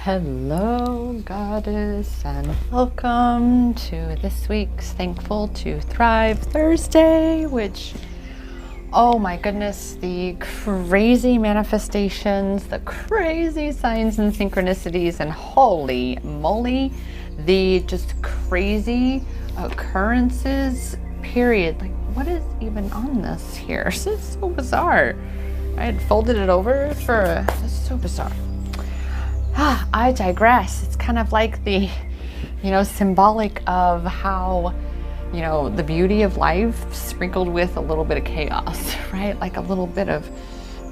Hello, Goddess, and welcome to this week's Thankful to Thrive Thursday, which, oh my goodness, the crazy manifestations, the crazy signs and synchronicities, and holy moly, the just crazy occurrences, period. Like, what is even on this here? This is so bizarre. I had folded it over for this is so bizarre. I digress. It's kind of like the, symbolic of how, the beauty of life sprinkled with a little bit of chaos, right? Like a little bit of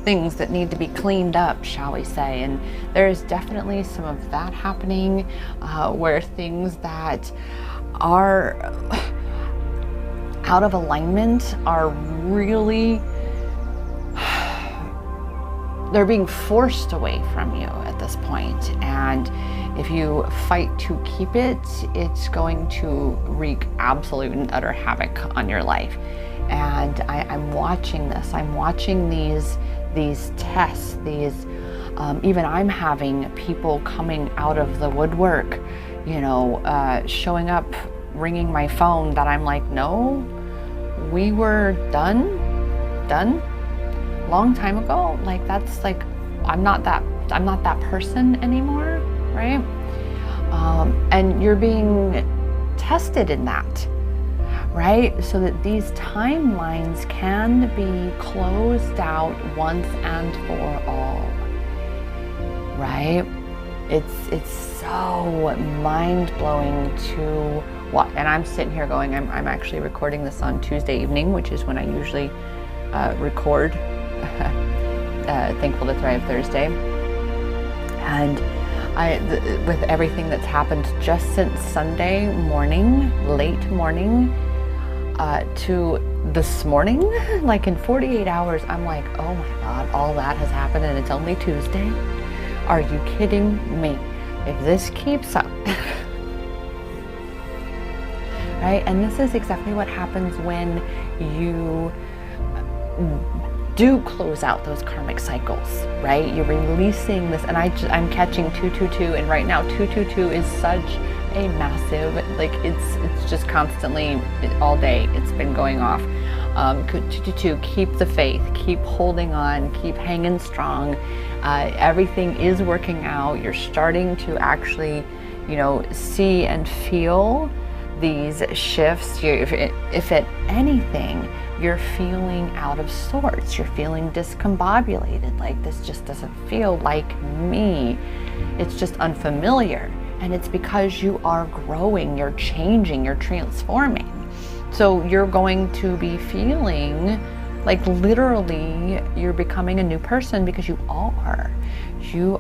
things that need to be cleaned up, shall we say. And there's definitely some of that happening where things that are out of alignment are really, they're being forced away from you at this point. And if you fight to keep it, it's going to wreak absolute and utter havoc on your life. And I'm watching this. I'm watching these tests, even I'm having people coming out of the woodwork, showing up, ringing my phone that I'm like, no, we were done long time ago. Like, that's like, I'm not that person anymore, right? And you're being tested in that, right? So that these timelines can be closed out once and for all, right? It's so mind-blowing to what, and I'm sitting here going, I'm actually recording this on Tuesday evening, which is when I usually record Thankful to Thrive Thursday. And with everything that's happened just since Sunday morning, late morning, to this morning, like in 48 hours, I'm like, oh my God, all that has happened and it's only Tuesday? Are you kidding me? If this keeps up. Right? And this is exactly what happens when you do close out those karmic cycles, right? You're releasing this, and I'm catching 222, and right now 222 is such a massive, like it's just constantly all day it's been going off. 222, keep the faith, keep holding on, keep hanging strong. Everything is working out. You're starting to actually, see and feel these shifts. If at anything, you're feeling out of sorts, you're feeling discombobulated, like this just doesn't feel like me, it's just unfamiliar. And it's because you are growing, you're changing, you're transforming. So you're going to be feeling like literally you're becoming a new person, because you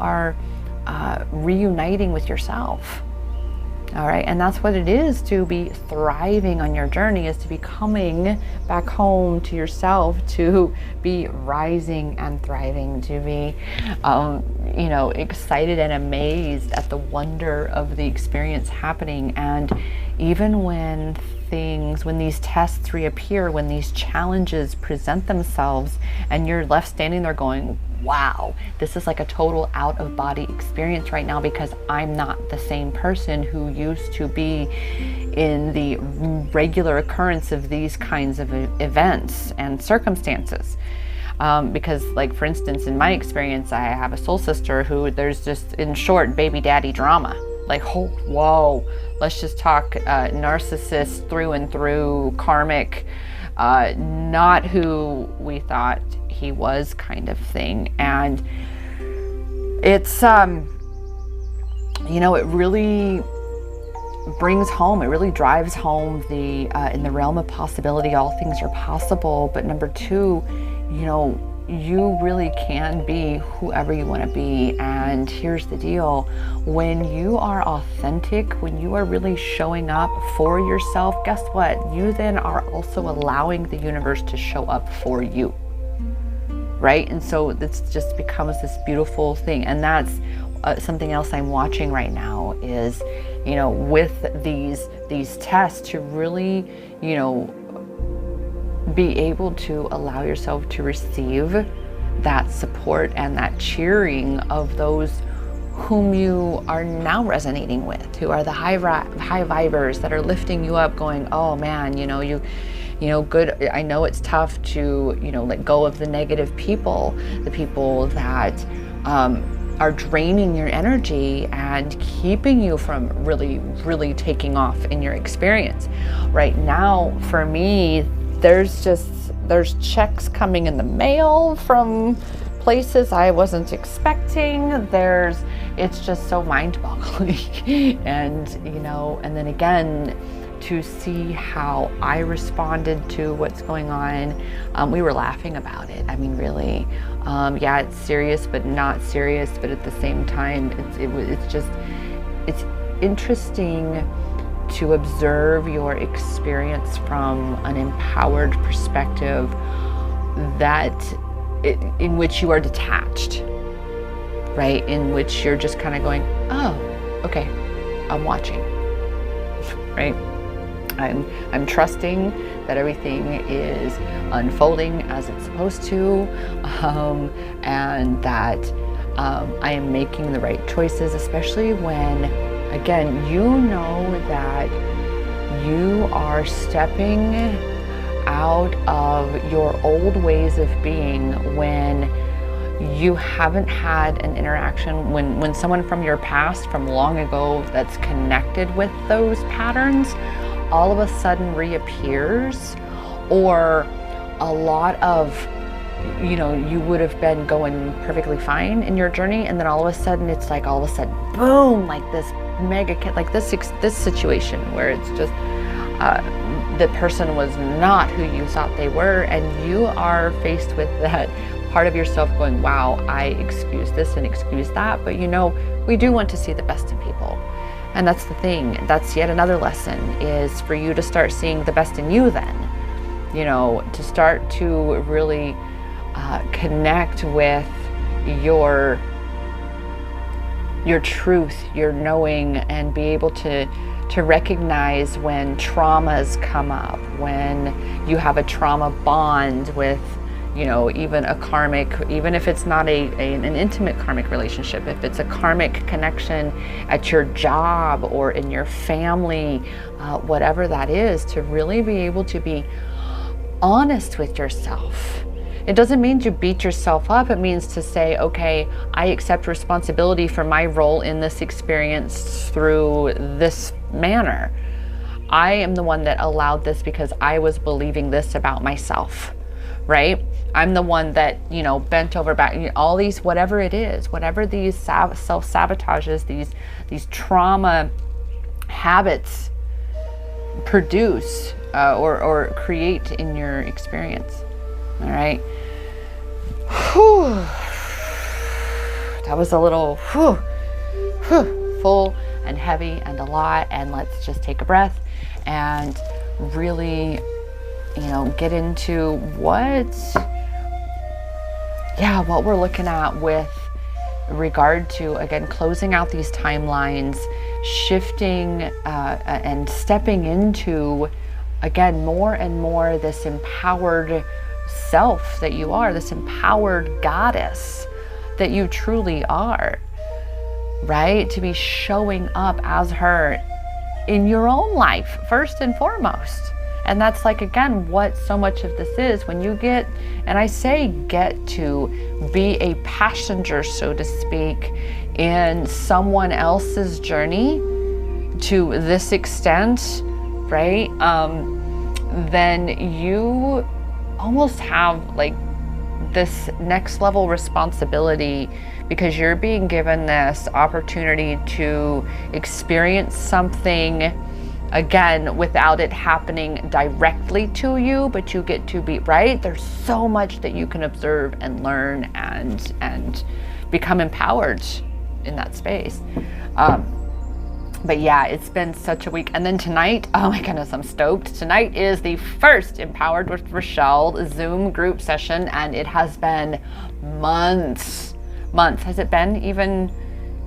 are reuniting with yourself. All right, and that's what it is to be thriving on your journey, is to be coming back home to yourself, to be rising and thriving, to be, excited and amazed at the wonder of the experience happening. And even when these tests reappear, when these challenges present themselves, and you're left standing there going, wow, this is like a total out of body experience right now, because I'm not the same person who used to be in the regular occurrence of these kinds of events and circumstances. Because, like, for instance, in my experience, I have a soul sister who there's just, in short, baby daddy drama. Like, oh, whoa, let's just talk narcissist through and through, karmic, not who we thought he was, kind of thing. And it's it really brings home, it really drives home the in the realm of possibility, all things are possible. But number two, you really can be whoever you want to be. And here's the deal: when you are authentic, when you are really showing up for yourself, guess what? You then are also allowing the universe to show up for you. Right? And so this just becomes this beautiful thing. And that's something else I'm watching right now is, with these tests, to really, be able to allow yourself to receive that support and that cheering of those whom you are now resonating with, who are the high vibers that are lifting you up, going, oh man, good. I know it's tough to, let go of the negative people, the people that are draining your energy and keeping you from really, really taking off in your experience. Right now, for me, there's checks coming in the mail from places I wasn't expecting. It's just so mind-boggling. And, and then again, to see how I responded to what's going on. We were laughing about it. I mean, really, yeah, it's serious, but not serious. But at the same time, it's interesting to observe your experience from an empowered perspective in which you are detached, right? In which you're just kind of going, oh, okay, I'm watching, right? I'm trusting that everything is unfolding as it's supposed to, and that I am making the right choices, especially when, again, you know that you are stepping out of your old ways of being when you haven't had an interaction, when someone from your past, from long ago, that's connected with those patterns, all of a sudden reappears, or a lot of, you would have been going perfectly fine in your journey, and then all of a sudden it's like, all of a sudden, boom, like this mega, like this situation where it's just, the person was not who you thought they were, and you are faced with that part of yourself going, wow, I excuse this and excuse that, but we do want to see the best in people. And that's the thing. That's yet another lesson, is for you to start seeing the best in you then. To start to really connect with your truth, your knowing, and be able to recognize when traumas come up, when you have a trauma bond with even a karmic, even if it's not an intimate karmic relationship, if it's a karmic connection at your job or in your family, whatever that is, to really be able to be honest with yourself. It doesn't mean to beat yourself up. It means to say, okay, I accept responsibility for my role in this experience through this manner. I am the one that allowed this because I was believing this about myself. Right? I'm the one that, bent over back, all these, whatever it is, whatever these self-sabotages, these trauma habits produce or create in your experience. All right. Whew. That was a little full and heavy and a lot. And let's just take a breath and really get into what we're looking at with regard to, again, closing out these timelines, shifting and stepping into, again, more and more this empowered self that you are, this empowered goddess that you truly are, right? To be showing up as her in your own life, first and foremost. And that's like, again, what so much of this is, when you get, and I say get to be a passenger, so to speak, in someone else's journey to this extent, right? Then you almost have like this next level responsibility, because you're being given this opportunity to experience something, again, without it happening directly to you, but you get to be, right? There's so much that you can observe and learn and become empowered in that space. But yeah, it's been such a week. And then tonight, oh my goodness, I'm stoked. Tonight is the first Empowered with Rochelle Zoom group session, and it has been months. Has it been even,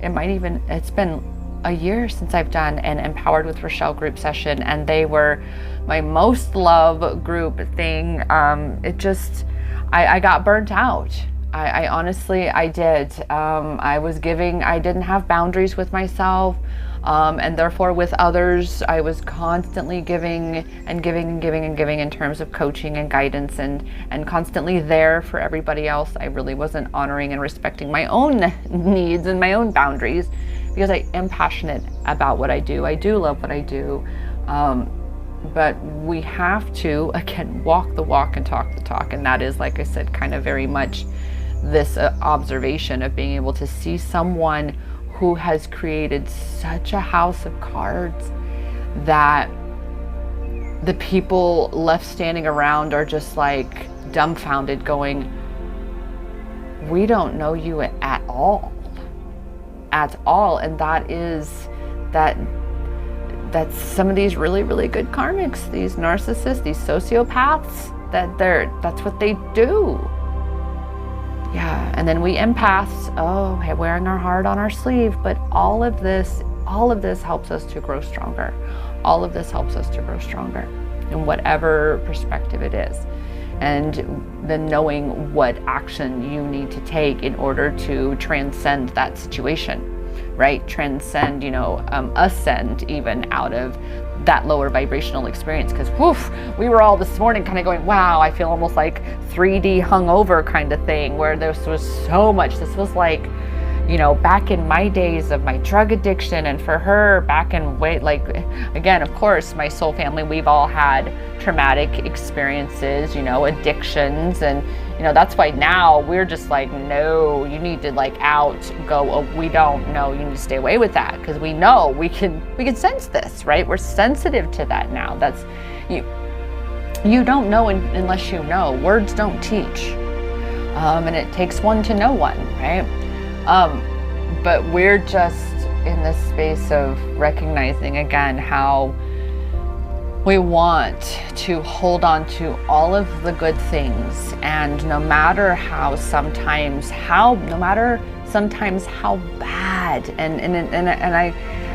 it's been a year since I've done an Empowered with Rochelle group session, and they were my most loved group thing. I got burnt out. I honestly, I did. I was giving, I didn't have boundaries with myself, and therefore with others. I was constantly giving and giving and giving and giving in terms of coaching and guidance, and constantly there for everybody else. I really wasn't honoring and respecting my own needs and my own boundaries, because I am passionate about what I do. I do love what I do. But we have to, again, walk the walk and talk the talk. And that is, like I said, kind of very much this observation of being able to see someone who has created such a house of cards that the people left standing around are just like dumbfounded, going, we don't know you at all. And that's some of these really, really good karmics, these narcissists, these sociopaths, that's what they do. Yeah, and then we empaths, wearing our heart on our sleeve, but all of this helps us to grow stronger. All of this helps us to grow stronger in whatever perspective it is. And then knowing what action you need to take in order to transcend that situation. Right? Transcend, ascend even out of that lower vibrational experience. Because we were all this morning kind of going, wow, I feel almost like 3D hungover kind of thing, where this was so much. This was like, back in my days of my drug addiction, and for her back in again, of course, my soul family, we've all had traumatic experiences, addictions, and that's why now we're just like, no, you need to we don't know, you need to stay away with that, because we know we can sense this, right? We're sensitive to that now. That's you don't know unless you know. Words don't teach, and it takes one to know one, right? But we're just in this space of recognizing again how we want to hold on to all of the good things, and no matter sometimes how bad, and I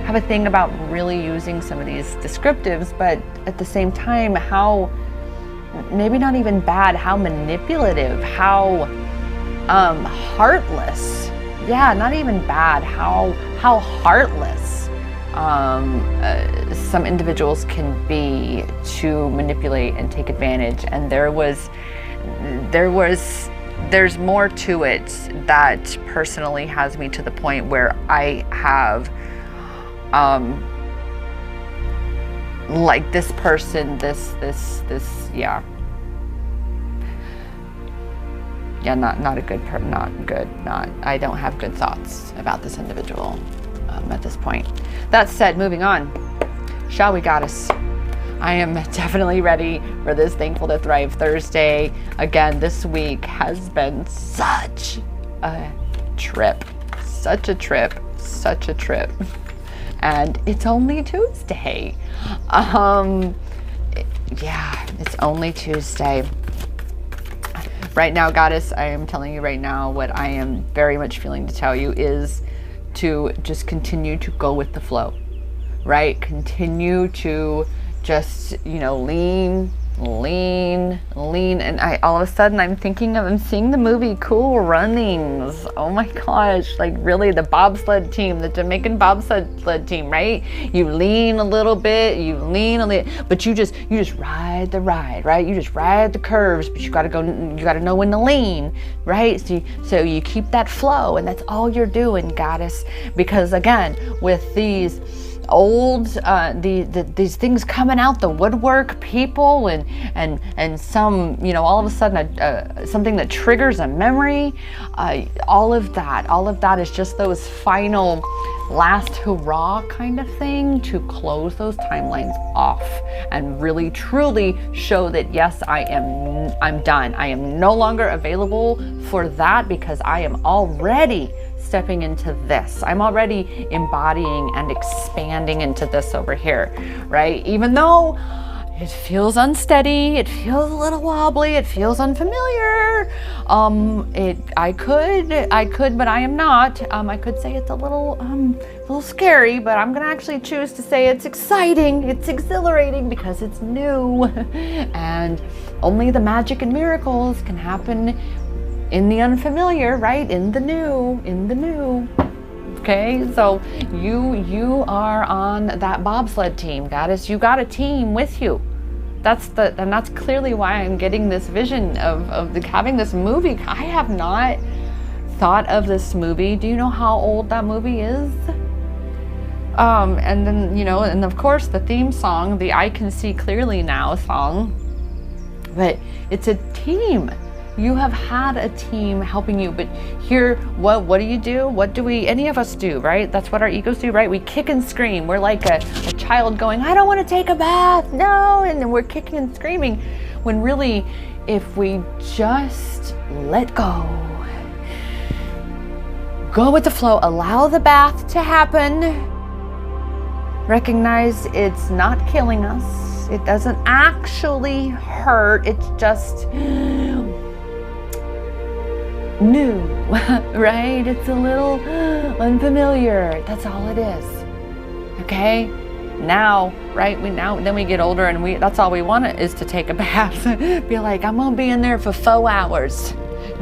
have a thing about really using some of these descriptives, but at the same time, how maybe not even bad, how manipulative, how heartless. Yeah, not even bad, how heartless some individuals can be to manipulate and take advantage. And there's more to it that personally has me to the point where I have like this person, I don't have good thoughts about this individual at this point. That said, moving on, shall we, goddess? I am definitely ready for this Thankful to Thrive Thursday. Again, this week has been such a trip. And it's only Tuesday. It's only Tuesday. Right now, goddess, I am telling you right now, what I am very much feeling to tell you is to just continue to go with the flow, right? Continue to just, lean. And all of a sudden I'm seeing the movie Cool Runnings. Oh my gosh, like really the bobsled team, the Jamaican bobsled team, right? You lean a little bit, but you just ride the ride, right? You just ride the curves, but you gotta know when to lean, right? So you keep that flow, and that's all you're doing, goddess. Because again, with these old these things coming out the woodwork, people and some, all of a sudden something that triggers a memory, all of that is just those final last hurrah kind of thing to close those timelines off and really truly show that yes, I'm done. I am no longer available for that, because I am already stepping into this. I'm already embodying and expanding into this over here, right? Even though it feels unsteady, it feels a little wobbly, it feels unfamiliar. I could, but I am not. I could say it's a little scary, but I'm gonna actually choose to say it's exciting, it's exhilarating, because it's new, and only the magic and miracles can happen in the unfamiliar, right? In the new. Okay, so you are on that bobsled team, goddess. You got a team with you. And that's clearly why I'm getting this vision of having this movie. I have not thought of this movie. Do you know how old that movie is? And then, and of course the theme song, the I Can See Clearly Now song, but it's a team. You have had a team helping you, but here, what do you do? What do any of us do, right? That's what our egos do, right? We kick and scream. We're like a child going, I don't want to take a bath, no, and then we're kicking and screaming, when really, if we just let go with the flow, allow the bath to happen, recognize it's not killing us, it doesn't actually hurt, it's just new, right? It's a little unfamiliar. That's all it is. Okay? Now, right? Then we get older and that's all we want is to take a bath. Be like, I'm gonna be in there for 4 hours.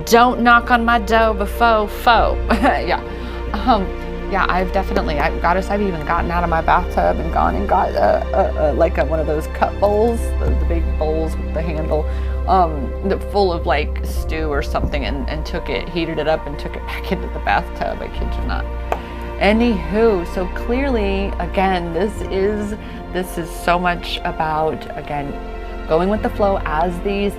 Don't knock on my door before 4. Yeah. Yeah, I've even gotten out of my bathtub and gone and got one of those cup bowls, the big bowls with the handle, full of like stew or something, and heated it up and took it back into the bathtub. I kid you not. Anywho, so clearly, again, this is so much about, again, going with the flow as these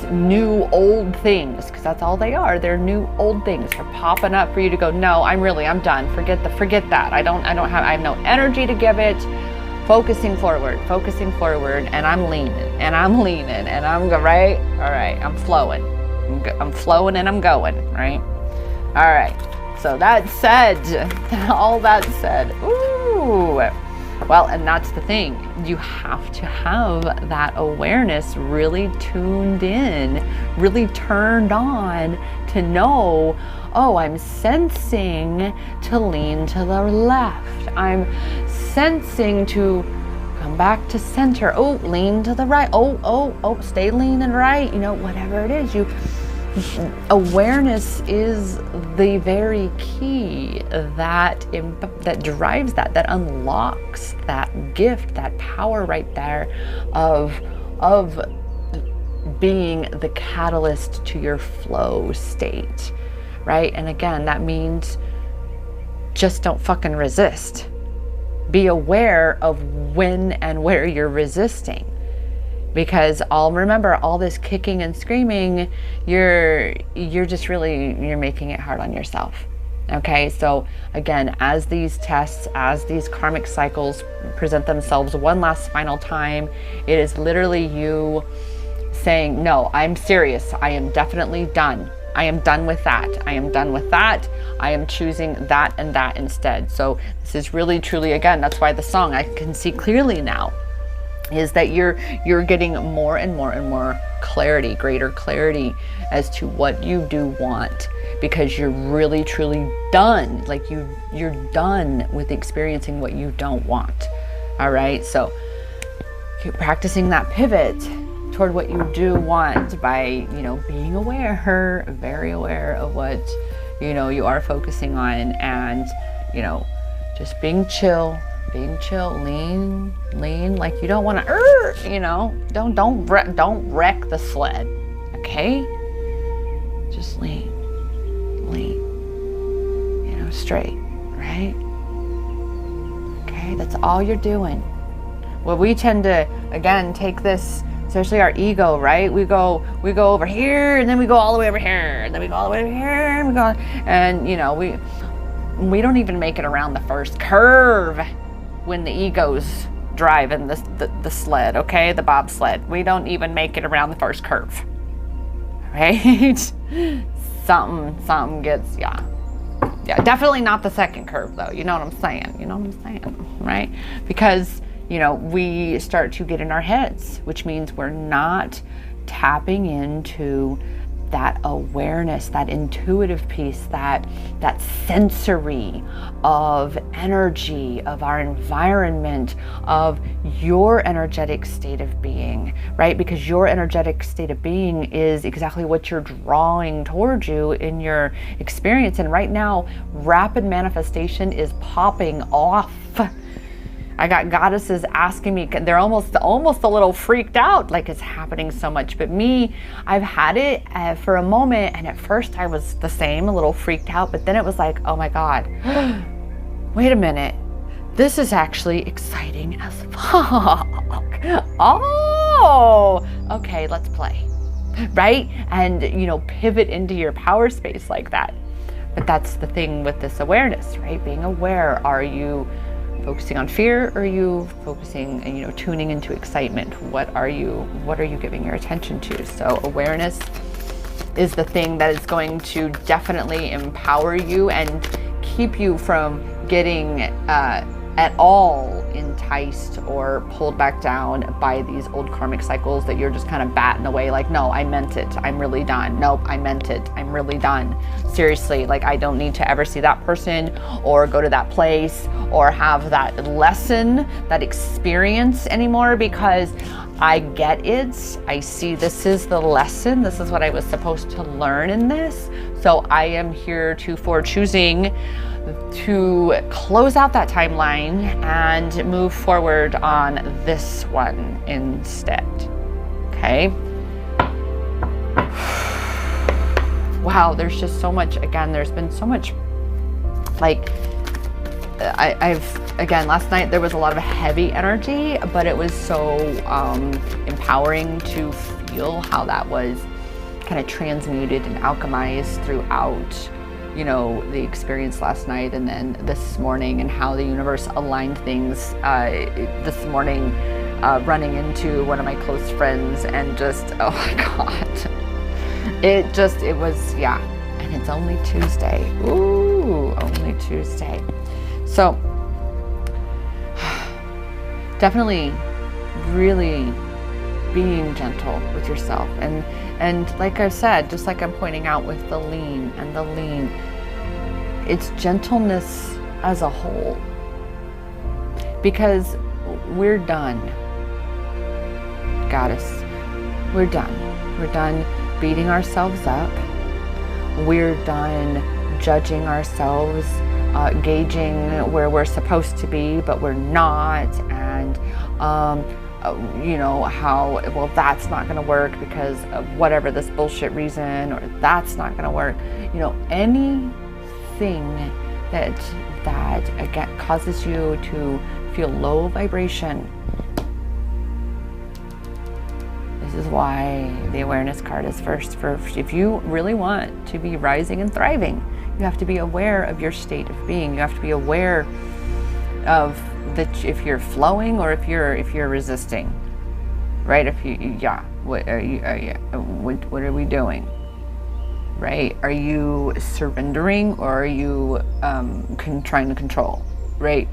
new old things, because that's all they are. They're new old things. They're popping up for you to go, no, I'm done. Forget that. I have no energy to give it. Focusing forward, and I'm leaning, and I'm going, right? All right, I'm flowing. I'm flowing and I'm going, right? All right. So all that said, ooh. Well, and that's the thing. You have to have that awareness really tuned in, really turned on to know, oh, I'm sensing to lean to the left. I'm sensing to come back to center. Oh, lean to the right. Oh, stay leaning right. Whatever it is, awareness is the very key that drives that unlocks that gift, that power right there of being the catalyst to your flow state, right? And again, that means just don't fucking resist. Be aware of when and where you're resisting. Because remember, all this kicking and screaming, you're making it hard on yourself. Okay, so again, as these tests, as these karmic cycles present themselves one last final time, it is literally you saying, no, I'm serious. I am definitely done. I am done with that. I am choosing that and that instead. So this is really, truly, again, that's why the song, I Can See Clearly Now, is that you're getting more and more and more clarity, greater clarity as to what you do want, because you're really truly done. Like you're done with experiencing what you don't want. All right, so keep practicing that pivot toward what you do want by being aware, very aware of what you are focusing on, and just being chill, lean, like you don't want to, don't wreck the sled, okay? Just lean, straight, right? Okay, that's all you're doing. Well, we tend to, again, take this, especially our ego, right? We go over here, and then we go all the way over here, and then we go all the way over here, and we don't even make it around the first curve when the ego's driving the sled, okay? The bobsled. We don't even make it around the first curve, right? Something gets, yeah, definitely not the second curve though. You know what I'm saying? Right? Because, we start to get in our heads, which means we're not tapping into that awareness, that intuitive piece, that sensory of energy, of our environment, of your energetic state of being, right? Because your energetic state of being is exactly what you're drawing towards you in your experience. And right now, rapid manifestation is popping off. I got goddesses asking me, they're almost a little freaked out, like it's happening so much. But me, I've had it for a moment, and at first I was the same, a little freaked out, but then it was like, oh my God, wait a minute. This is actually exciting as fuck. Oh, okay, let's play, right? And, pivot into your power space like that. But that's the thing with this awareness, right? Being aware, are you focusing on fear, or are you focusing and tuning into excitement? What are you giving your attention to? So awareness is the thing that is going to definitely empower you and keep you from getting at all enticed or pulled back down by these old karmic cycles that you're just kind of batting away, like, no, I meant it, I'm really done. Nope, I meant it, I'm really done. Seriously, like, I don't need to ever see that person or go to that place or have that lesson, that experience anymore, because I get it. I see this is the lesson. This is what I was supposed to learn in this. So I am here for choosing to close out that timeline and move forward on this one instead. Okay. Wow, there's just so much. Again, there's been so much, like, again, last night there was a lot of heavy energy, but it was so empowering to feel how that was kind of transmuted and alchemized throughout the experience last night, and then this morning, and how the universe aligned things this morning, running into one of my close friends, and just, oh my God, it was, yeah. And it's only Tuesday. Ooh, only Tuesday. So definitely really being gentle with yourself, and like I said, just like I'm pointing out with the lean and the lean, it's gentleness as a whole, because we're done, goddess. We're done beating ourselves up. We're done judging ourselves, gauging where we're supposed to be but we're not, and how, well, that's not going to work because of whatever this bullshit reason, or that's not going to work. Anything that again causes you to feel low vibration. This is why the awareness card is first. If you really want to be rising and thriving, you have to be aware of your state of being. You have to be aware of that, if you're flowing or if you're resisting, right? What are we doing, right? Are you surrendering, or are you trying to control, right?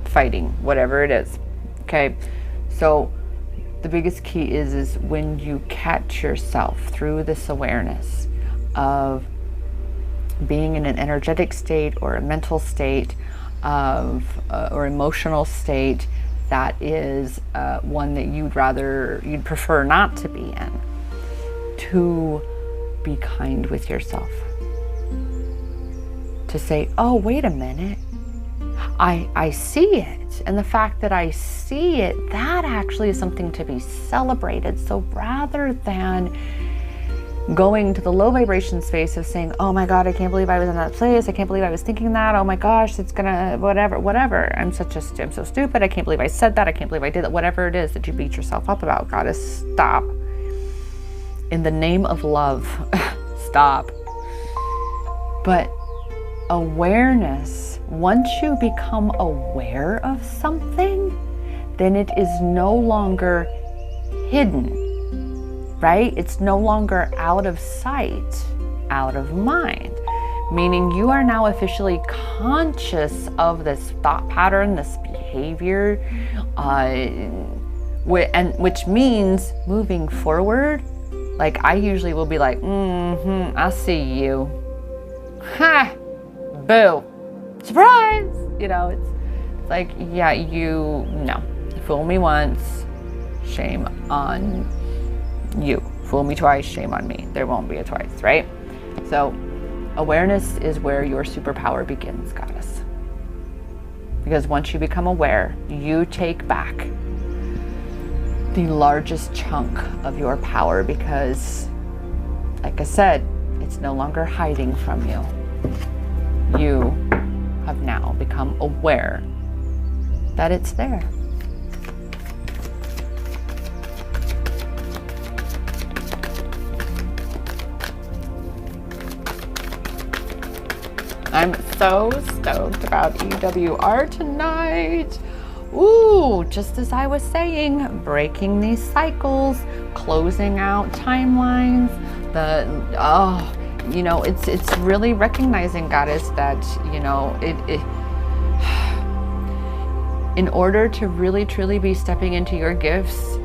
Fighting, whatever it is. Okay, so the biggest key is when you catch yourself through this awareness of being in an energetic state or a mental state of or emotional state that is one that you'd prefer not to be in, to be kind with yourself, to say, oh, wait a minute, I see it, and the fact that I see it, that actually is something to be celebrated. So rather than going to the low vibration space of saying, oh my God, I can't believe I was in that place. I can't believe I was thinking that. Oh my gosh, it's gonna, whatever. I'm so stupid. I can't believe I said that. I can't believe I did that. Whatever it is that you beat yourself up about, goddess, stop. In the name of love, stop. But awareness, once you become aware of something, then it is no longer hidden. Right? It's no longer out of sight, out of mind. Meaning you are now officially conscious of this thought pattern, this behavior, which means moving forward, Like, I usually will be like, I see you. Ha! Boo! Surprise! You know, it's like, yeah, no. Fool me once, shame on you. Fool me twice, shame on me. There won't be a twice, right? So awareness is where your superpower begins, goddess. Because once you become aware, you take back the largest chunk of your power, because, like I said, it's no longer hiding from you. You have now become aware that it's there. I'm so stoked about EWR tonight. Ooh, just as I was saying, breaking these cycles, closing out timelines, you know, it's really recognizing, goddess, that, you know, in order to really truly be stepping into your gifts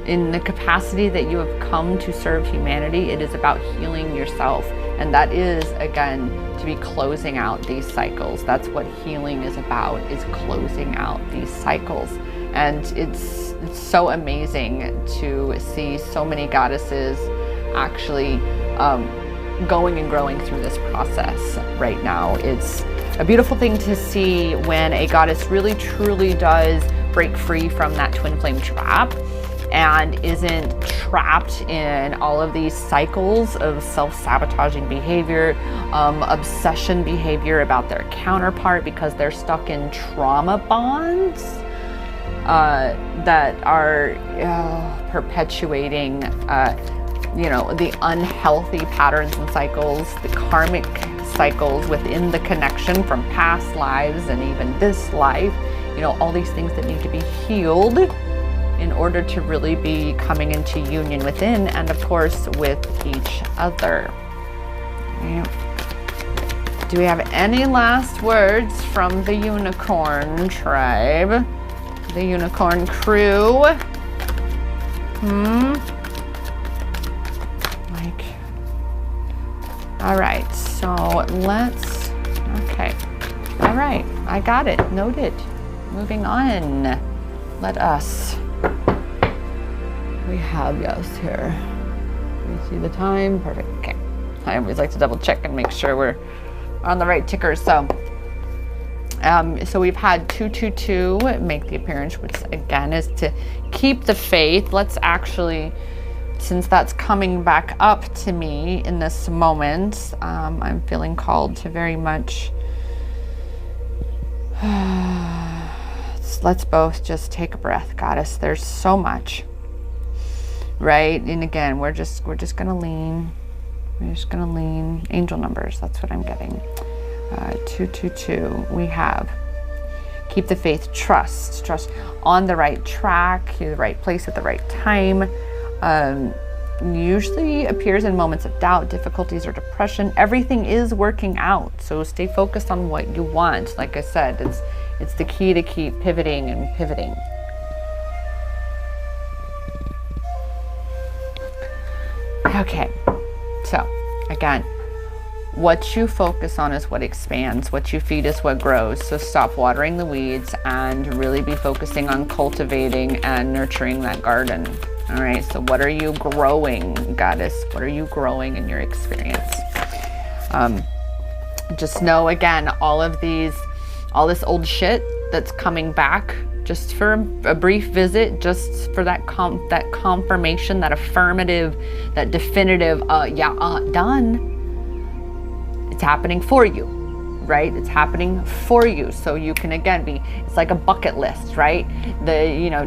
in the capacity that you have come to serve humanity, it is about healing yourself. And that is, again, to be closing out these cycles. That's what healing is about, is closing out these cycles. And it's so amazing to see so many goddesses actually going and growing through this process right now. It's a beautiful thing to see when a goddess really truly does break free from that twin flame trap and isn't trapped in all of these cycles of self-sabotaging behavior, obsession behavior about their counterpart, because they're stuck in trauma bonds that are perpetuating you know, the unhealthy patterns and cycles, the karmic cycles within the connection from past lives and even this life, you know, all these things that need to be healed in order to really be coming into union within, and of course with each other. Do we have any last words from the unicorn tribe? The unicorn crew? Like, all right, so let's, okay. All right, I got it, noted. Moving on. Let us. We have yes here. We see the time. Perfect. Okay. I always like to double check and make sure we're on the right ticker. So we've had 222 make the appearance, which again is to keep the faith. Let's actually, since that's coming back up to me in this moment, I'm feeling called to very much. Let's both just take a breath, goddess. There's so much, right? And again, we're just gonna lean. We're just gonna lean. Angel numbers. That's what I'm getting. 222. We have keep the faith, trust on the right track, the right place at the right time. Usually appears in moments of doubt, difficulties, or depression. Everything is working out, so stay focused on what you want. Like I said, it's the key to keep pivoting and pivoting. Okay, so again, what you focus on is what expands. What you feed is what grows. So stop watering the weeds and really be focusing on cultivating and nurturing that garden. All right, so what are you growing, goddess? What are you growing in your experience? Just know, again, all this old shit that's coming back just for a brief visit, just for that confirmation, that affirmative, that definitive, done. It's happening for you, right? It's happening for you. So you can, again, it's like a bucket list, right?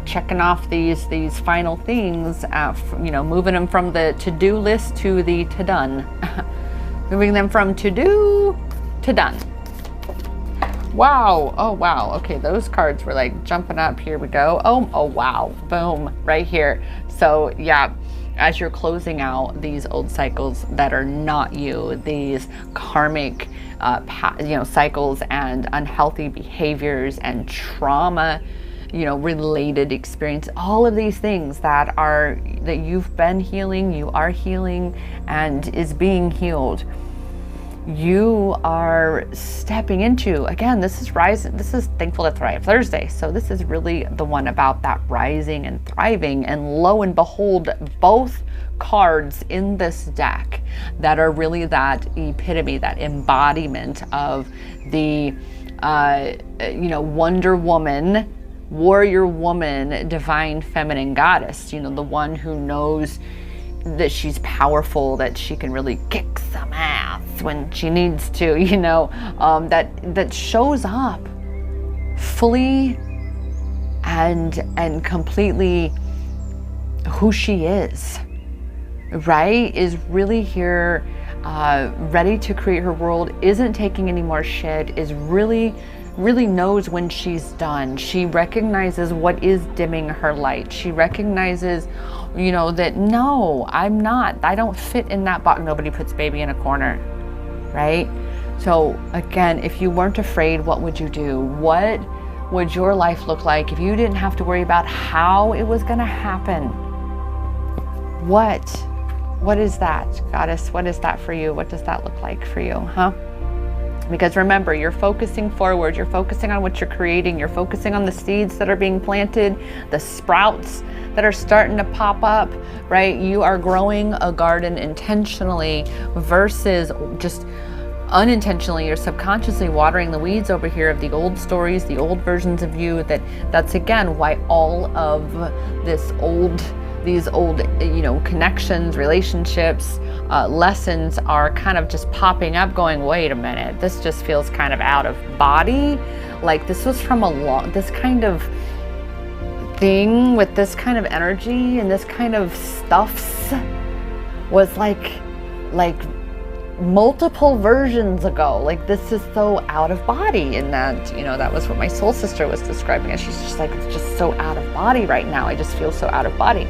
Checking off these final things, moving them from the to-do list to the to-done. Moving them from to-do to done. Wow. Oh, wow. Okay, those cards were like jumping up. Here we go. Oh, wow. Boom. Right here. So, yeah, as you're closing out these old cycles that are not you, these karmic, cycles and unhealthy behaviors and trauma related experience, all of these things that you've been healing, you are healing, and is being healed. You are stepping into, again, this is Thankful to Thrive Thursday. So this is really the one about that rising and thriving. And lo and behold, both cards in this deck that are really that epitome, that embodiment of the, Wonder Woman, warrior woman, divine feminine goddess, the one who knows that she's powerful, that she can really kick some ass when she needs to, that shows up fully and completely who she is, right? Is really here, ready to create her world, isn't taking any more shit, is really knows when she's done. She recognizes what is dimming her light. She recognizes, that no, I don't fit in that box. Nobody puts baby in a corner, right? So again, if you weren't afraid, what would you do? What would your life look like if you didn't have to worry about how it was going to happen? What is that, Goddess? What is that for you? What does that look like for you, huh? Because remember, you're focusing forward, you're focusing on what you're creating, you're focusing on the seeds that are being planted, the sprouts that are starting to pop up, right? You are growing a garden intentionally versus just unintentionally or subconsciously watering the weeds over here of the old stories, the old versions of you. That's again why all of these old connections, relationships, lessons are kind of just popping up going, wait a minute, this just feels kind of out of body. Like this was from this kind of thing with this kind of energy and this kind of stuffs was like multiple versions ago. Like this is so out of body. And that was what my soul sister was describing it. She's just like, it's just so out of body right now. I just feel so out of body.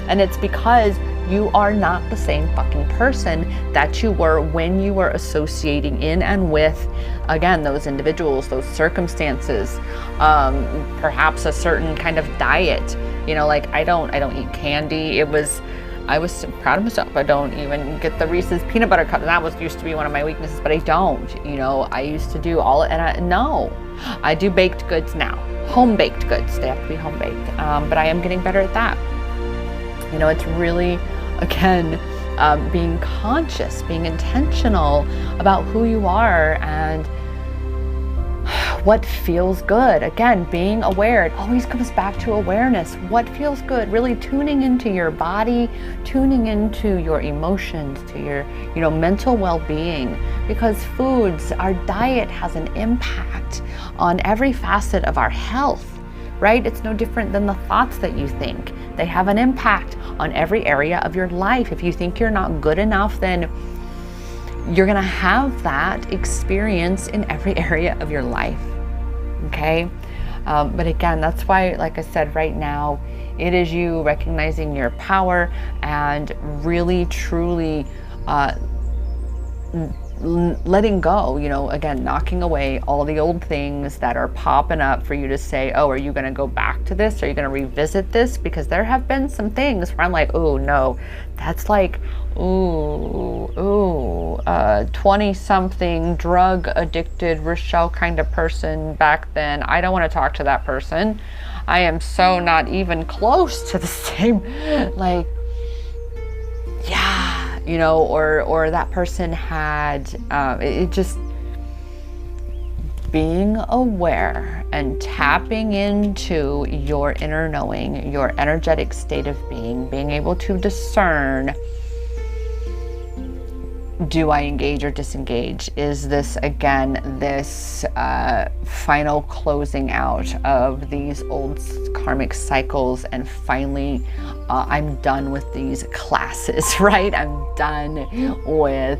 And it's because you are not the same fucking person that you were when you were associating in and with, again, those individuals, those circumstances, perhaps a certain kind of diet. Like I don't eat candy. I was so proud of myself. I don't even get the Reese's peanut butter cup. And that used to be one of my weaknesses, but I don't. I used to do all it, and I do baked goods now. Home baked goods. They have to be home baked. But I am getting better at that. It's really, again, being conscious, being intentional about who you are and what feels good. Again, being aware. It always comes back to awareness. What feels good? Really tuning into your body, tuning into your emotions, to your, mental well-being. Because our diet has an impact on every facet of our health. Right? It's no different than the thoughts that you think. They have an impact on every area of your life. If you think you're not good enough, then you're going to have that experience in every area of your life. Okay? But again, that's why, like I said, right now, it is you recognizing your power and really, truly letting go, again, knocking away all the old things that are popping up for you to say, oh, are you going to go back to this? Are you going to revisit this? Because there have been some things where I'm like, oh no, that's like, 20-something drug addicted Rochelle kind of person back then. I don't want to talk to that person. I am so not even close to the same, or that person had, it just being aware and tapping into your inner knowing, your energetic state of being able to discern, do I engage or disengage? Is this, again, this final closing out of these old karmic cycles, and finally I'm done with these classes, right? I'm done with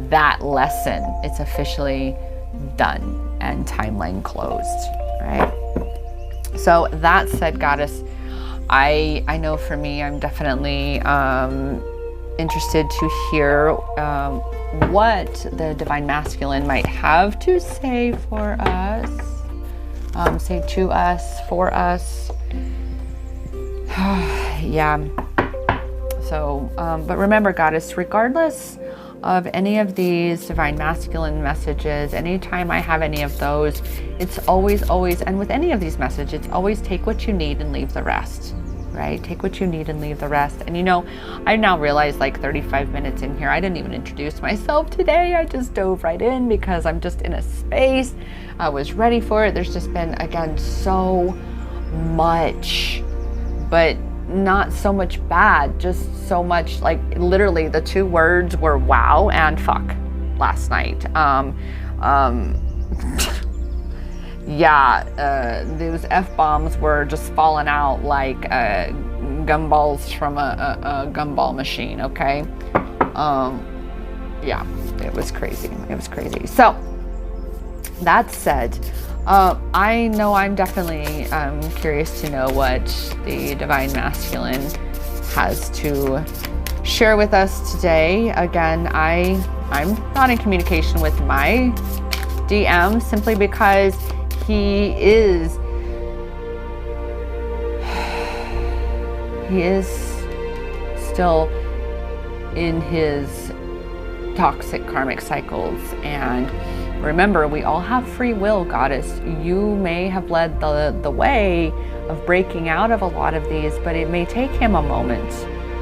that lesson. It's officially done and timeline closed, right? So that said, Goddess, I know for me, I'm definitely interested to hear what the Divine Masculine might have to say for us. Say to us, for us. Yeah. So, but remember, Goddess, regardless of any of these divine masculine messages, anytime I have any of those, it's always, and with any of these messages, it's always take what you need and leave the rest, right? Take what you need and leave the rest. And you know, I now realize like 35 minutes in here, I didn't even introduce myself today. I just dove right in because I'm just in a space. I was ready for it. There's just been, again, so much, but not so much bad, just so much, like literally the two words were wow and fuck last night. Yeah, those F-bombs were just falling out like gumballs from a gumball machine, okay? Yeah, it was crazy. It was crazy. So, that said, I know I'm definitely curious to know what the Divine Masculine has to share with us today. Again, I'm not in communication with my DM simply because he is still in his toxic karmic cycles. And remember, we all have free will, Goddess. You may have led the way of breaking out of a lot of these, but it may take him a moment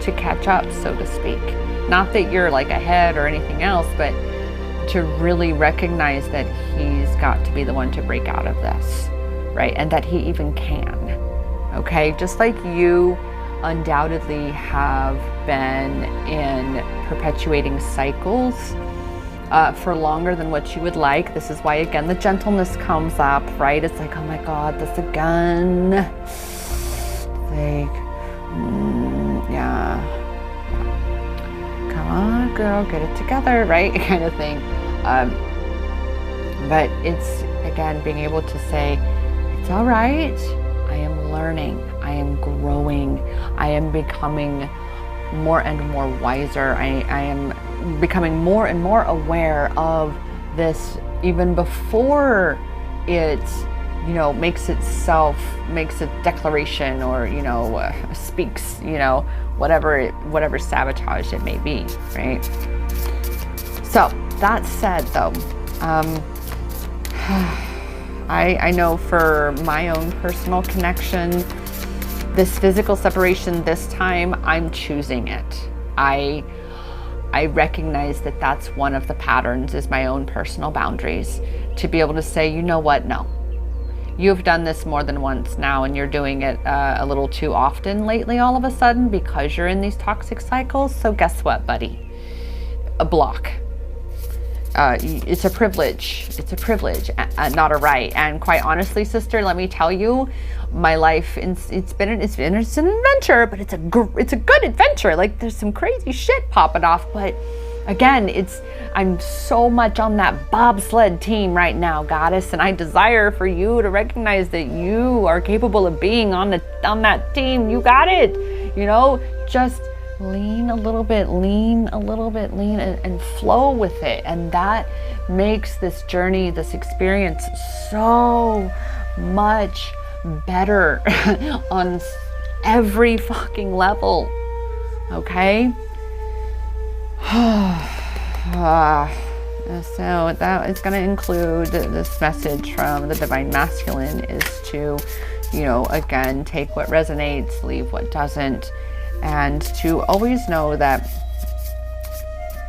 to catch up, so to speak. Not that you're like ahead or anything else, but to really recognize that he's got to be the one to break out of this, right? And that he even can, okay? Just like you undoubtedly have been in perpetuating cycles for longer than what you would like. This is why, again, the gentleness comes up, right? It's like, oh my God, this again. Like, yeah. Come on, girl, get it together, right? Kind of thing. But it's, again, being able to say, it's all right. I am learning. I am growing. I am becoming more and more wiser. I am becoming more and more aware of this even before it, you know, makes a declaration or, you know, speaks, you know, whatever sabotage it may be, right? So that said, though, I know for my own personal connection, this physical separation this time, I'm choosing it. I recognize that that's one of the patterns, is my own personal boundaries, to be able to say, you know what, no. You've done this more than once now, and you're doing it a little too often lately all of a sudden because you're in these toxic cycles. So guess what, buddy? A block. It's a privilege. It's a privilege, not a right. And quite honestly, sister, let me tell you, my life, it's been an adventure, but it's a good adventure. Like, there's some crazy shit popping off, but again, I'm so much on that bobsled team right now, Goddess, and I desire for you to recognize that you are capable of being on that team. You got it. You know, just lean a little bit, and flow with it. And that makes this journey, this experience so much better on every fucking level. Okay? So that is going to include this message from the Divine Masculine, is to, you know, again, take what resonates, leave what doesn't, and to always know that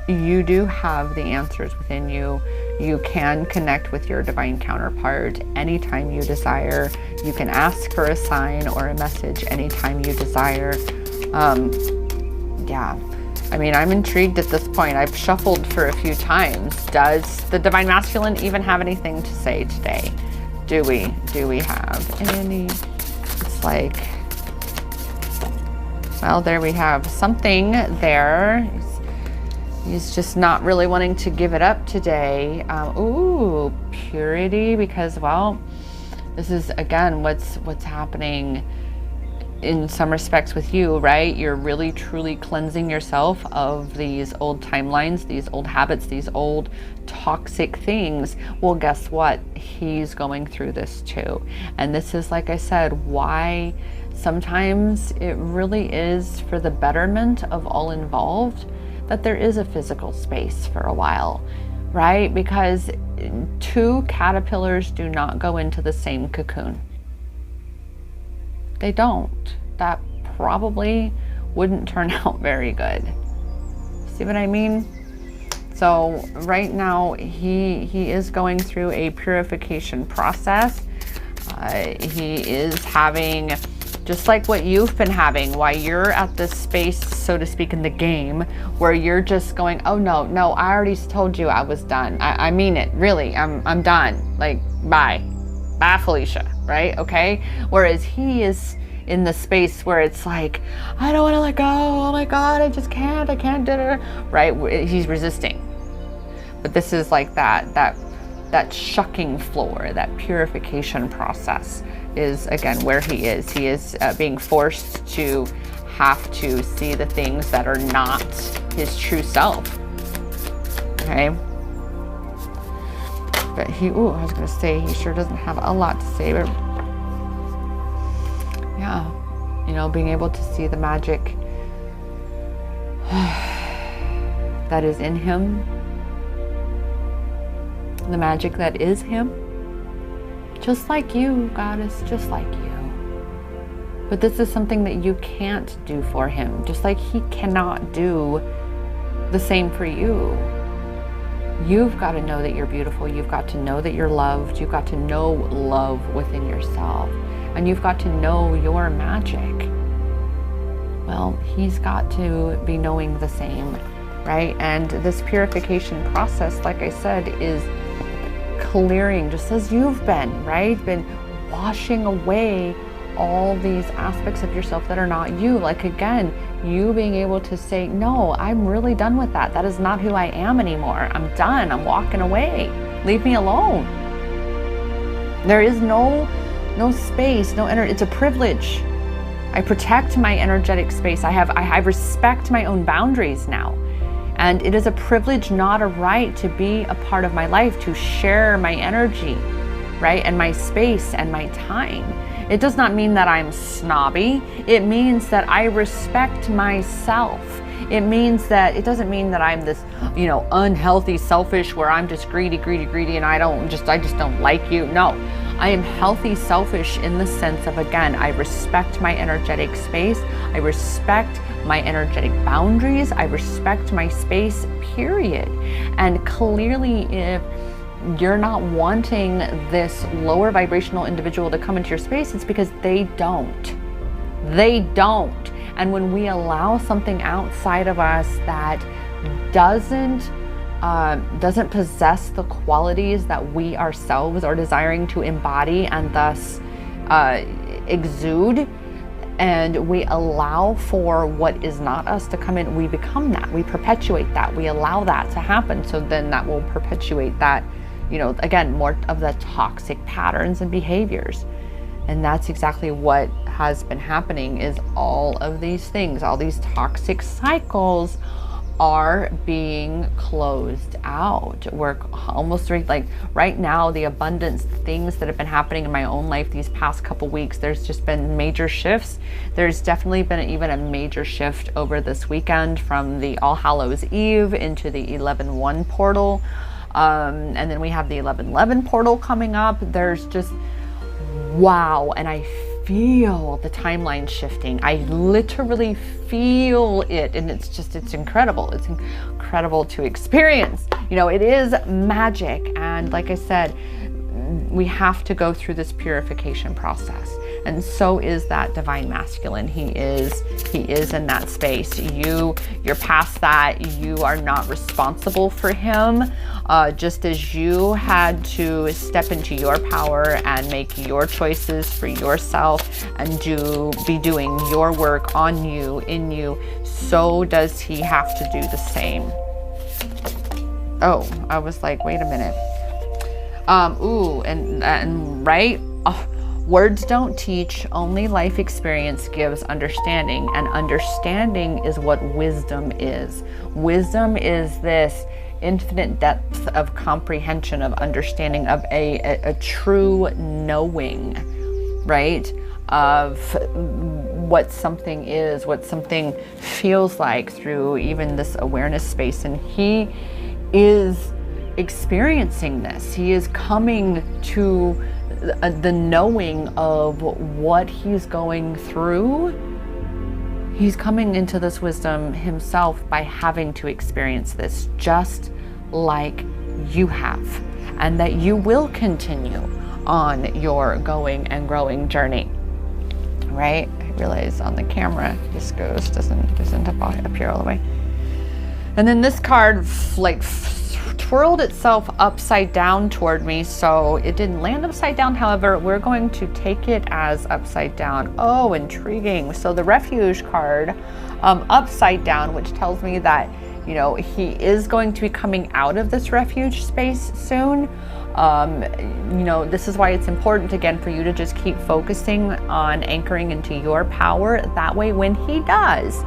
you do have the answers within you. You can connect with your divine counterpart anytime you desire. You can ask for a sign or a message anytime you desire. Yeah. I mean, I'm intrigued at this point. I've shuffled for a few times. Does the Divine Masculine even have anything to say today? Do we have any? It's like, well, there we have something there. He's just not really wanting to give it up today. Ooh, purity, because, well, this is, again, what's happening in some respects with you, right? You're really truly cleansing yourself of these old timelines, these old habits, these old toxic things. Well, guess what? He's going through this too. And this is, like I said, why sometimes it really is for the betterment of all involved that there is a physical space for a while, right? Because two caterpillars do not go into the same cocoon. They don't. That probably wouldn't turn out very good. See what I mean? So right now he is going through a purification process. He is having, just like what you've been having, while you're at this space, so to speak, in the game, where you're just going, oh no, I already told you I was done. I mean it, really, I'm done. Like, bye, Felicia, right? Okay. Whereas he is in the space where it's like, I don't want to let go. Oh my God, I can't do it. Right? He's resisting. But this is like that shucking floor, that purification process is again where he is. He is being forced to have to see the things that are not his true self. Okay. But I was gonna say, he sure doesn't have a lot to say, but yeah, being able to see the magic that is in him, the magic that is him, just like you, goddess, just like you. But this is something that you can't do for him, just like he cannot do the same for you. You've got to know that you're beautiful. You've got to know that you're loved. You've got to know love within yourself. And you've got to know your magic. Well, he's got to be knowing the same, right? And this purification process, like I said, is clearing, just as you've been, right? Been washing away all these aspects of yourself that are not you. Like, again, you being able to say, no, I'm really done with that. That is not who I am anymore. I'm done. I'm walking away. Leave me alone. There is no space, no energy. It's a privilege. I protect my energetic space. I respect my own boundaries now. And it is a privilege, not a right, to be a part of my life, to share my energy, right? And my space and my time. It does not mean that I'm snobby. It means that I respect myself. It doesn't mean that I'm this, unhealthy, selfish, where I'm just greedy, and I just don't like you. No, I am healthy, selfish in the sense of, again, I respect my energetic space. I respect my energetic boundaries. I respect my space, period. And clearly, if you're not wanting this lower vibrational individual to come into your space, it's because they don't. And when we allow something outside of us that doesn't possess the qualities that we ourselves are desiring to embody and thus exude, and we allow for what is not us to come in, we become that. We perpetuate that. We allow that to happen. So then that will perpetuate that, again, more of the toxic patterns and behaviors. And that's exactly what has been happening, is all of these things, all these toxic cycles are being closed out. We're almost like right now, the abundance, things that have been happening in my own life these past couple weeks, there's just been major shifts. There's definitely been even a major shift over this weekend from the All Hallows Eve into the 11/1 portal. And then we have the 11/11 portal coming up. There's just, wow. And I feel the timeline shifting. I literally feel it. And it's incredible. It's incredible to experience. It is magic. And like I said, we have to go through this purification process. And so is that divine masculine. He is in that space. You're past that. You are not responsible for him. Just as you had to step into your power and make your choices for yourself and be doing your work on you, in you, so does he have to do the same. Oh, I was like, wait a minute. And right? Words don't teach, only life experience gives understanding, and understanding is what wisdom is. Wisdom is this infinite depth of comprehension, of understanding, of a true knowing, right? Of what something is, what something feels like through even this awareness space. And he is experiencing this. He is coming to the knowing of what he's going through. He's coming into this wisdom himself by having to experience this, just like you have, and that you will continue on your going and growing journey, right? I realize on the camera this doesn't appear all the way. And then this card twirled itself upside down toward me, so it didn't land upside down. However, we're going to take it as upside down. Oh, intriguing. So the refuge card, upside down, which tells me that, you know, he is going to be coming out of this refuge space soon. You know, this is why it's important, again, for you to just keep focusing on anchoring into your power. That way, when he does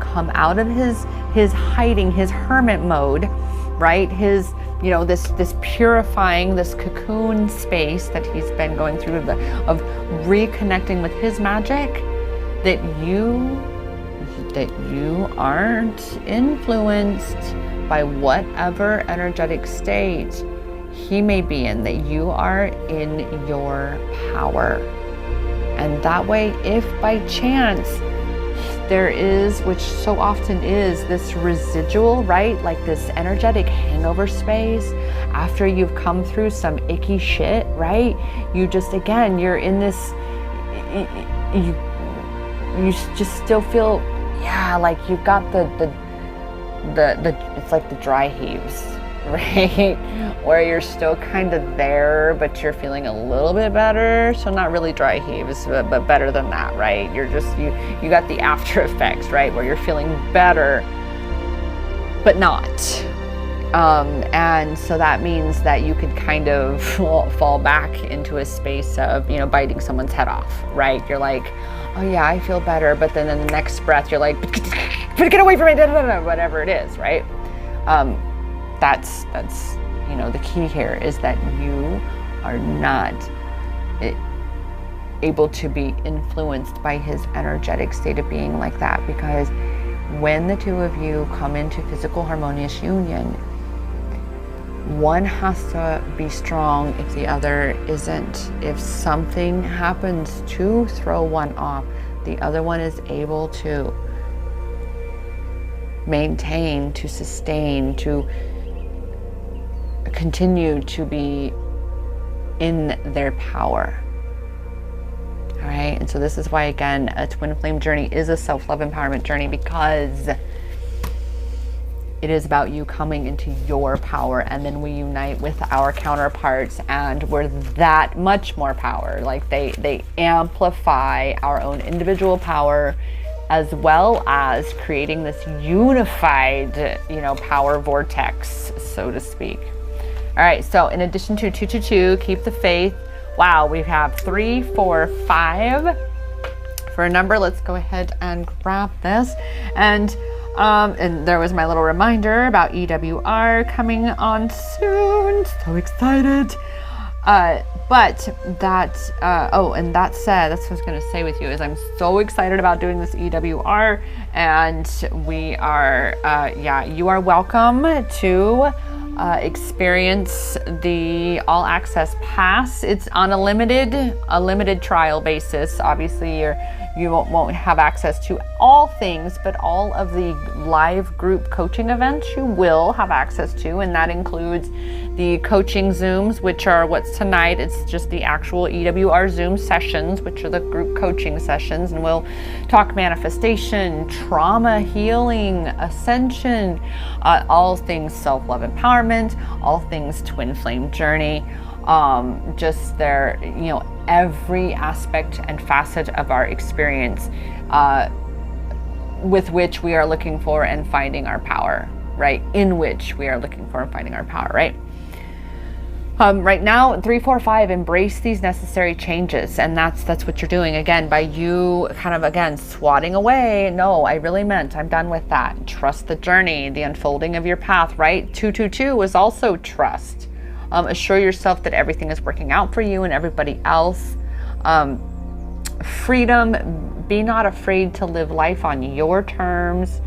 come out of his hiding, his hermit mode, right? His, you know, this purifying, this cocoon space that he's been going through of reconnecting with his magic, that you aren't influenced by whatever energetic state he may be in, that you are in your power. And that way, if by chance there is, which so often is, this residual, right? Like this energetic hangover space after you've come through some icky shit, right? You just, again, you're in this, you just still feel, yeah, like you've got the it's like the dry heaves, right? Where you're still kind of there, but you're feeling a little bit better. So not really dry heaves, but better than that, right? You're just, you got the after effects, right? Where you're feeling better, but not. And so that means that you could kind of fall back into a space of, you know, biting someone's head off, right? You're like, oh yeah, I feel better. But then in the next breath, you're like, get away from me, whatever it is, right? That's you know, the key here is that you are not able to be influenced by his energetic state of being like that, because when the two of you come into physical harmonious union, one has to be strong if the other isn't. If something happens to throw one off, the other one is able to maintain, to sustain, to continue to be in their power. All right, and so this is why, again, a twin flame journey is a self-love empowerment journey, because it is about you coming into your power, and then we unite with our counterparts and we're that much more power. Like they amplify our own individual power, as well as creating this unified, you know, power vortex, so to speak. All right, so in addition to 222, keep the faith. Wow, we have 3, 4, 5 for a number. Let's go ahead and grab this. And there was my little reminder about EWR coming on soon. So excited. But that, and that said, that's what I was going to say with you, is I'm so excited about doing this EWR, and we are, you are welcome to experience the all access pass. It's on a limited trial basis. Obviously you won't have access to all things, but all of the live group coaching events you will have access to, and that includes the coaching Zooms, which are what's tonight. It's just the actual EWR Zoom sessions, which are the group coaching sessions, and we'll talk manifestation, trauma healing, ascension, all things self-love empowerment, all things twin flame journey, just their, you know, every aspect and facet of our experience with which we are looking for and finding our power, right? In which we are looking for and finding our power, right? Right now, 3, 4, 5, embrace these necessary changes. And that's what you're doing. Again, by you kind of, again, swatting away. No, I really meant, I'm done with that. Trust the journey, the unfolding of your path, right? 222 is also trust. Assure yourself that everything is working out for you and everybody else. Freedom, be not afraid to live life on your terms.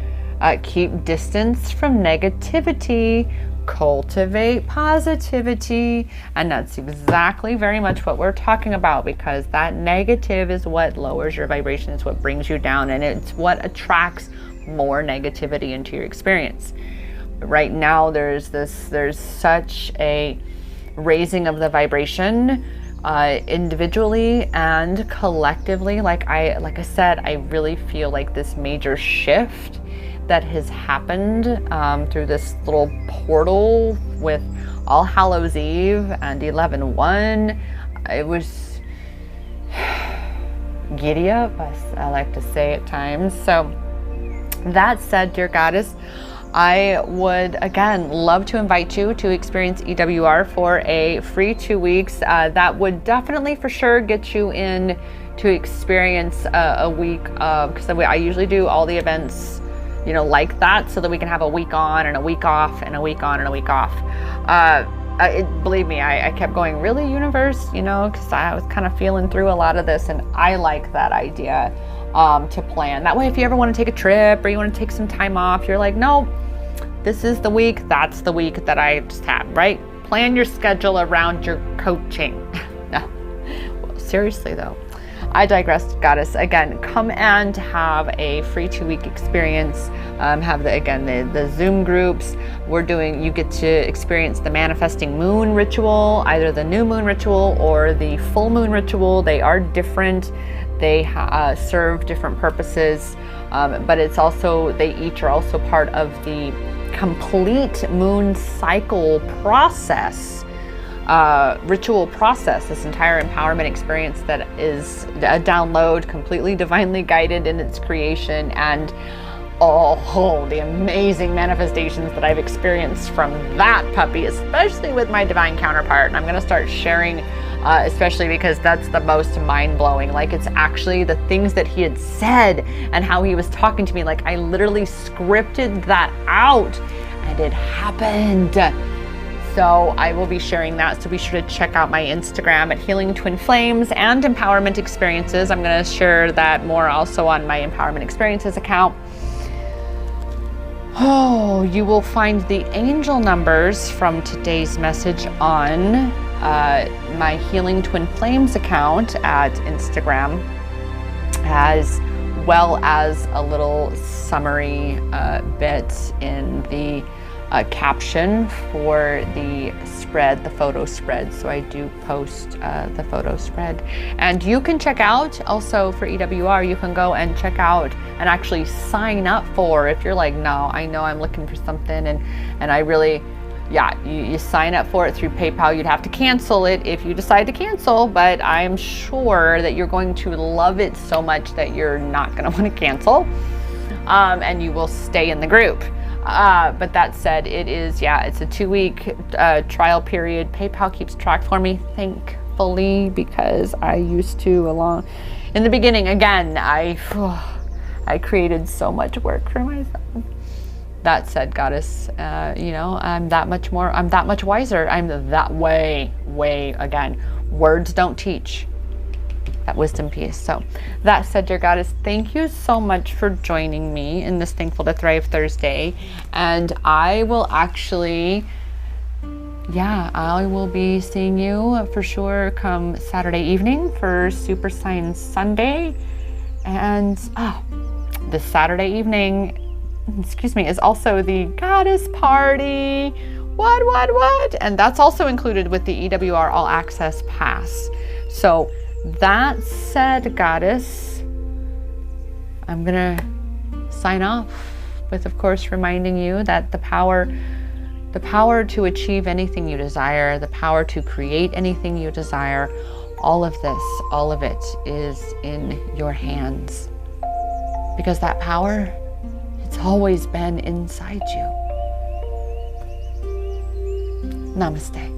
Keep distance from negativity. Cultivate positivity. And that's exactly very much what we're talking about, because that negative is what lowers your vibration. It's what brings you down, and it's what attracts more negativity into your experience. Right now, there's such a raising of the vibration, individually and collectively. Like I said, I really feel like this major shift that has happened through this little portal with All Hallows Eve and 11/1. It was giddy up, I like to say at times. So that said, dear goddess, I would again love to invite you to experience EWR for a free 2 weeks. That would definitely for sure get you in to experience a week of, because I usually do all the events, you know, like that, so that we can have a week on and a week off and a week on and a week off. Believe me, I kept going, really, universe, you know, because I was kind of feeling through a lot of this, and I like that idea to plan. That way, if you ever want to take a trip or you want to take some time off, you're like, no, this is the week, that's the week that I just have, right? Plan your schedule around your coaching. No, well, seriously though. I digress, goddess. Again, come and have a free 2-week experience. Have the Zoom groups. You get to experience the manifesting moon ritual, either the new moon ritual or the full moon ritual. They are different. They serve different purposes, but it's also, they each are also part of the complete moon cycle process. Ritual process, this entire empowerment experience that is a download, completely divinely guided in its creation, and the amazing manifestations that I've experienced from that puppy, especially with my divine counterpart. And I'm going to start sharing, especially because that's the most mind-blowing. Like, it's actually the things that he had said and how he was talking to me. Like, I literally scripted that out and it happened. So I will be sharing that. So be sure to check out my Instagram at Healing Twin Flames and Empowerment Experiences. I'm going to share that more also on my Empowerment Experiences account. Oh, you will find the angel numbers from today's message on my Healing Twin Flames account at Instagram, as well as a little summary bit in the caption for the spread, the photo spread. So I do post the photo spread. And you can check out also for EWR, you can go and check out and actually sign up for, if you're like, no, I know I'm looking for something and I really, you sign up for it through PayPal. You'd have to cancel it if you decide to cancel, but I'm sure that you're going to love it so much that you're not going to want to cancel, and you will stay in the group. But that said, it's a 2-week trial period. PayPal keeps track for me, thankfully, because I used to, in the beginning, again, I created so much work for myself. That said, goddess, I'm that much wiser. I'm that way, again, words don't teach. That wisdom piece. So that said, dear goddess, thank you so much for joining me in this Thankful to Thrive Thursday. And I will actually, I will be seeing you for sure come Saturday evening for Super Science Sunday. And this Saturday evening, is also the Goddess Party. What? And that's also included with the EWR All Access Pass. So that said, goddess, I'm gonna sign off with, of course, reminding you that the power to achieve anything you desire, the power to create anything you desire, all of it is in your hands. Because that power, it's always been inside you. Namaste.